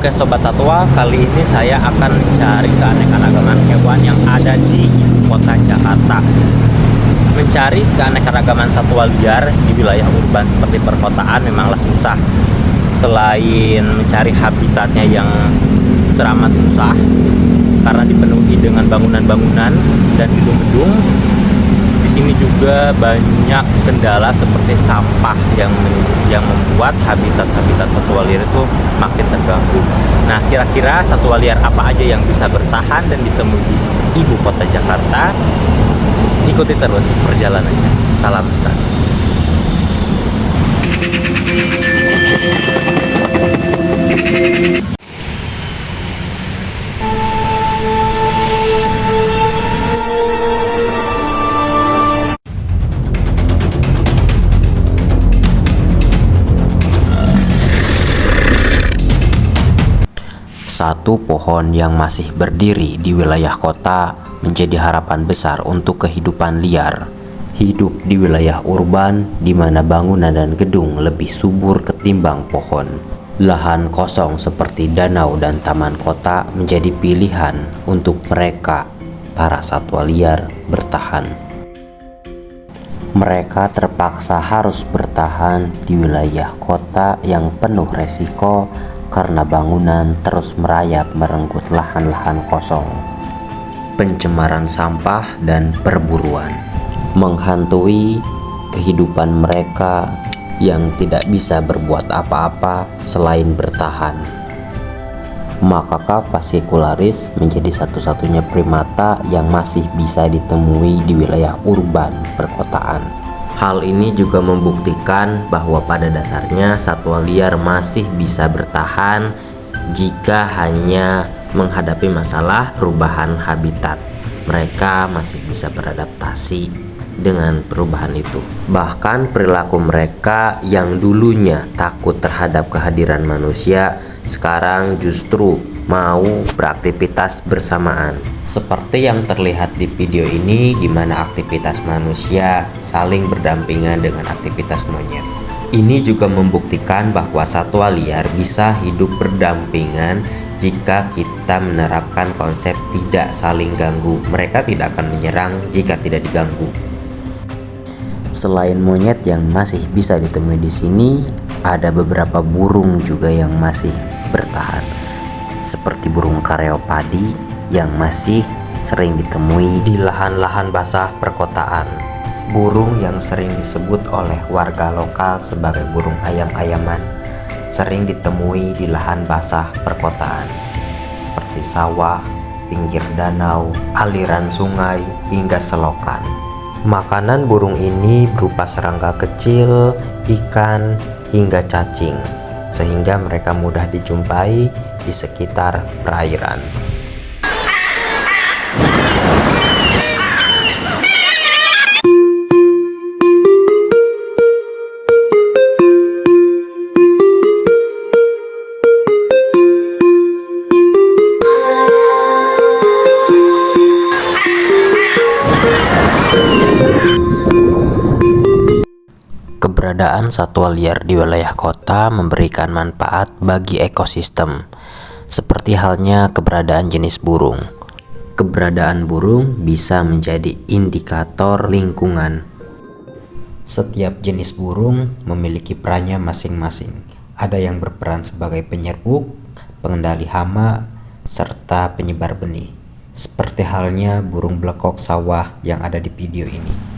Oke Sobat Satwa, kali ini saya akan mencari keanekaragaman hewan yang ada di ibu kota Jakarta. Mencari keanekaragaman satwa liar di wilayah urban seperti perkotaan memanglah susah. Selain mencari habitatnya yang teramat susah karena dipenuhi dengan bangunan-bangunan dan gedung-gedung, di sini juga banyak kendala seperti sampah yang membuat habitat satwa liar itu makin terganggu. Nah, kira-kira satwa liar apa aja yang bisa bertahan dan ditemui di ibu kota Jakarta? Ikuti terus perjalanannya. Salam Stan. Satu pohon yang masih berdiri di wilayah kota menjadi harapan besar untuk kehidupan liar. Hidup di wilayah urban di mana bangunan dan gedung lebih subur ketimbang pohon. Lahan kosong seperti danau dan taman kota menjadi pilihan untuk mereka, para satwa liar, bertahan. Mereka terpaksa harus bertahan di wilayah kota yang penuh resiko karena bangunan terus merayap merenggut lahan-lahan kosong. Pencemaran sampah dan perburuan menghantui kehidupan mereka yang tidak bisa berbuat apa-apa selain bertahan. Makaka fascicularis menjadi satu-satunya primata yang masih bisa ditemui di wilayah urban perkotaan. Hal ini juga membuktikan bahwa pada dasarnya satwa liar masih bisa bertahan jika hanya menghadapi masalah perubahan habitat. Mereka masih bisa beradaptasi dengan perubahan itu. Bahkan perilaku mereka yang dulunya takut terhadap kehadiran manusia sekarang justru mau beraktivitas bersamaan. Seperti yang terlihat di video ini, di mana aktivitas manusia saling berdampingan dengan aktivitas monyet. Ini juga membuktikan bahwa satwa liar bisa hidup berdampingan jika kita menerapkan konsep tidak saling ganggu. Mereka tidak akan menyerang jika tidak diganggu. Selain monyet yang masih bisa ditemui di sini, ada beberapa burung juga yang masih bertahan, seperti burung kareopadi yang masih sering ditemui di lahan-lahan basah perkotaan. Burung yang sering disebut oleh warga lokal sebagai burung ayam-ayaman sering ditemui di lahan basah perkotaan seperti sawah, pinggir danau, aliran sungai, hingga selokan. Makanan burung ini berupa serangga kecil, ikan, hingga cacing, sehingga mereka mudah dijumpai di sekitar perairan. Keberadaan satwa liar di wilayah kota memberikan manfaat bagi ekosistem, seperti halnya keberadaan jenis burung. Keberadaan burung bisa menjadi indikator lingkungan. Setiap jenis burung memiliki perannya masing-masing. Ada yang berperan sebagai penyerbuk, pengendali hama, serta penyebar benih. Seperti halnya burung blekok sawah yang ada di video ini.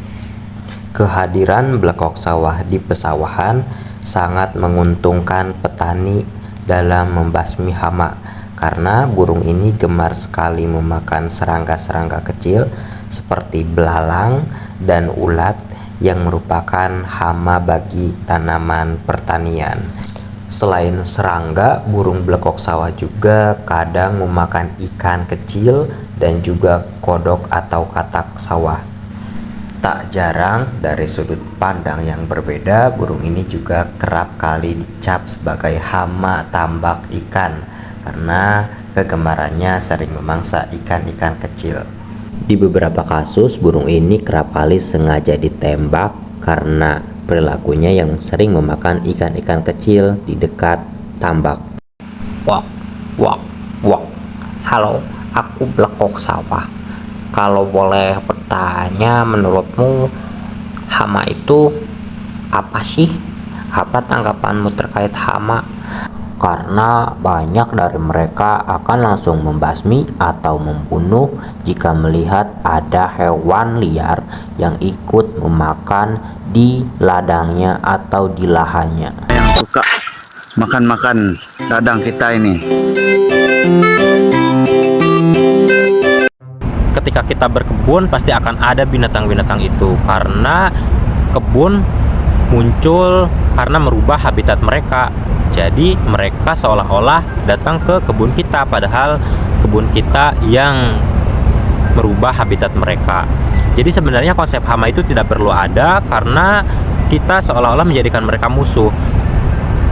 Kehadiran blekok sawah di pesawahan sangat menguntungkan petani dalam membasmi hama, karena burung ini gemar sekali memakan serangga-serangga kecil seperti belalang dan ulat yang merupakan hama bagi tanaman pertanian. Selain serangga, burung blekok sawah juga kadang memakan ikan kecil dan juga kodok atau katak sawah. Tak jarang dari sudut pandang yang berbeda, burung ini juga kerap kali dicap sebagai hama tambak ikan karena kegemarannya sering memangsa ikan-ikan kecil. Di beberapa kasus, burung ini kerap kali sengaja ditembak karena perilakunya yang sering memakan ikan-ikan kecil di dekat tambak. Wah, Wak, wak. Halo, aku Blekok Sawah. Kalau boleh bertanya, menurutmu hama itu apa sih? Apa tanggapanmu terkait hama? Karena banyak dari mereka akan langsung membasmi atau membunuh jika melihat ada hewan liar yang ikut memakan di ladangnya atau di lahannya. Yang suka makan-makan ladang kita ini. Ketika kita berkebun pasti akan ada binatang-binatang itu, karena kebun muncul karena merubah habitat mereka. Jadi mereka seolah-olah datang ke kebun kita, padahal kebun kita yang merubah habitat mereka. Jadi sebenarnya konsep hama itu tidak perlu ada, karena kita seolah-olah menjadikan mereka musuh.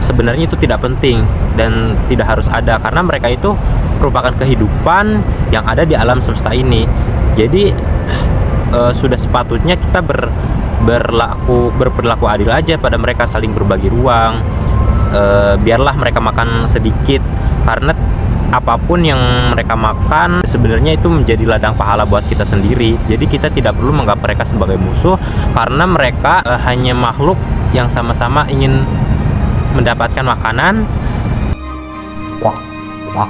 Sebenarnya itu tidak penting dan tidak harus ada, karena mereka itu merupakan kehidupan yang ada di alam semesta ini. Jadi sudah sepatutnya kita berperilaku adil aja pada mereka, saling berbagi ruang. Biarlah mereka makan sedikit, karena apapun yang mereka makan sebenarnya itu menjadi ladang pahala buat kita sendiri. Jadi kita tidak perlu menganggap mereka sebagai musuh, karena mereka hanya makhluk yang sama-sama ingin mendapatkan makanan. Kuak, kuak.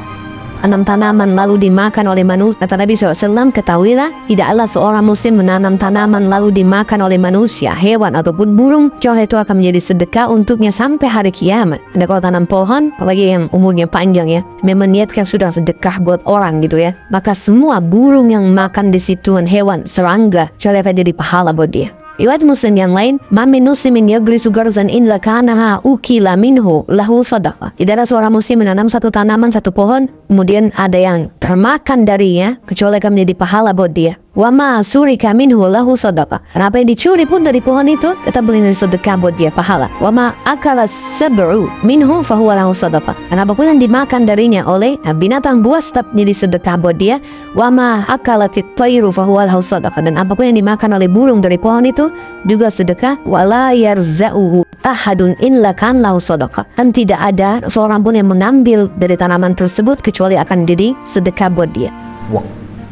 6 tanaman lalu dimakan oleh manusia. Kata Nabi SAW, ketahuilah tidaklah seorang muslim menanam tanaman lalu dimakan oleh manusia, hewan ataupun burung, kecuali itu akan menjadi sedekah untuknya sampai hari kiamat. Anda kalau tanam pohon, apalagi yang umurnya panjang ya, memang niatkan sudah sedekah buat orang gitu ya, maka semua burung yang makan di situ, hewan, serangga, kecuali akan jadi pahala buat dia. Riwayat Muslim yang lain, "Ma min muslimin yagrisu garzan illa kanaha ukila minhu lahu sadaqah." Tidak ada seorang muslim menanam satu tanaman, satu pohon, kemudian ada yang termakan darinya, kecuali akan menjadi pahala buat dia. Wa ma surika minhu lahu sadaqah. Dan apa yang dicuri pun dari pohon itu tetap boleh jadi sedekah buat dia, pahala. Wa ma akala sab'u minhu fahuwa lahu sadaqah. Dan apapun yang dimakan darinya oleh binatang buas tetap jadi sedekah buat dia. Wa ma akalatit tayru fahuwa lahu sadaqah. Dan apapun yang dimakan oleh burung dari pohon itu juga sedekah. Wa la yarza'uhu ahadun illa kan lahu sadaqah. Dan tidak ada seorang pun yang mengambil dari tanaman tersebut kecuali akan jadi sedekah buat dia. Wak,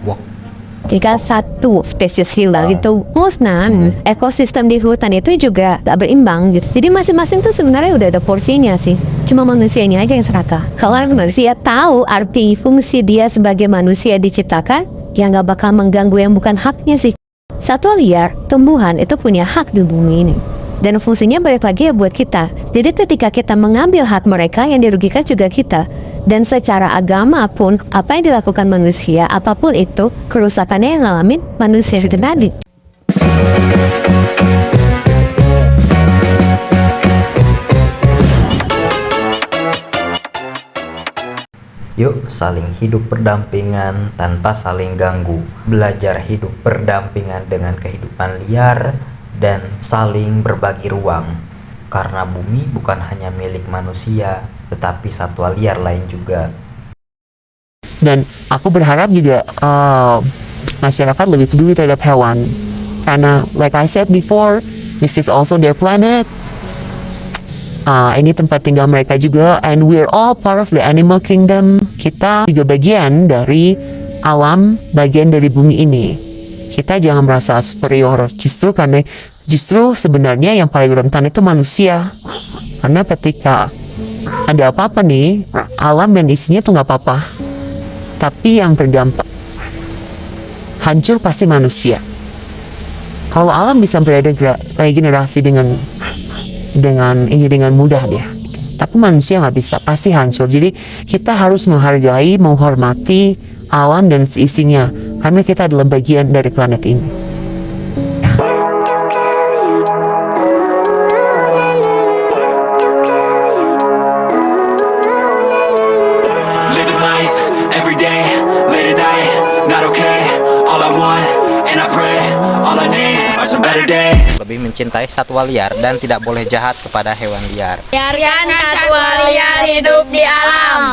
wak. Jika satu spesies hilang itu musnah, ekosistem di hutan itu juga tak berimbang gitu. Jadi masing-masing tuh sebenarnya udah ada porsinya sih. Cuma manusianya aja yang serakah. Kalau manusia tahu arti fungsi dia sebagai manusia diciptakan, ya nggak bakal mengganggu yang bukan haknya sih. Satwa liar, tumbuhan itu punya hak di bumi ini. Dan fungsinya balik lagi ya buat kita. Jadi ketika kita mengambil hak mereka, yang dirugikan juga kita. Dan secara agama pun, apa yang dilakukan manusia, apapun itu, kerusakannya yang ngalamin manusia itu tadi. Yuk saling hidup berdampingan tanpa saling ganggu. Belajar hidup berdampingan dengan kehidupan liar dan saling berbagi ruang. Karena bumi bukan hanya milik manusia, tetapi satwa liar lain juga. Dan aku berharap juga masyarakat lebih peduli terhadap hewan. Karena like I said before, this is also their planet. Ini tempat tinggal mereka juga, and we're all part of the animal kingdom. Kita juga bagian dari alam, bagian dari bumi ini. Kita jangan merasa superior, justru sebenarnya yang paling rentan itu manusia. Karena ketika ada apa-apa nih, alam dan isinya tuh nggak apa-apa, tapi yang berdampak hancur pasti manusia. Kalau alam bisa beregenerasi dengan mudah dia, tapi manusia nggak bisa, pasti hancur. Jadi kita harus menghargai, menghormati alam dan seisinya, karena kita adalah bagian dari planet ini. Living life every day, late at night, not okay. All I want and I pray, all I need are some better days. Lebih mencintai satwa liar dan tidak boleh jahat kepada hewan liar. Biarkan satwa liar hidup di alam.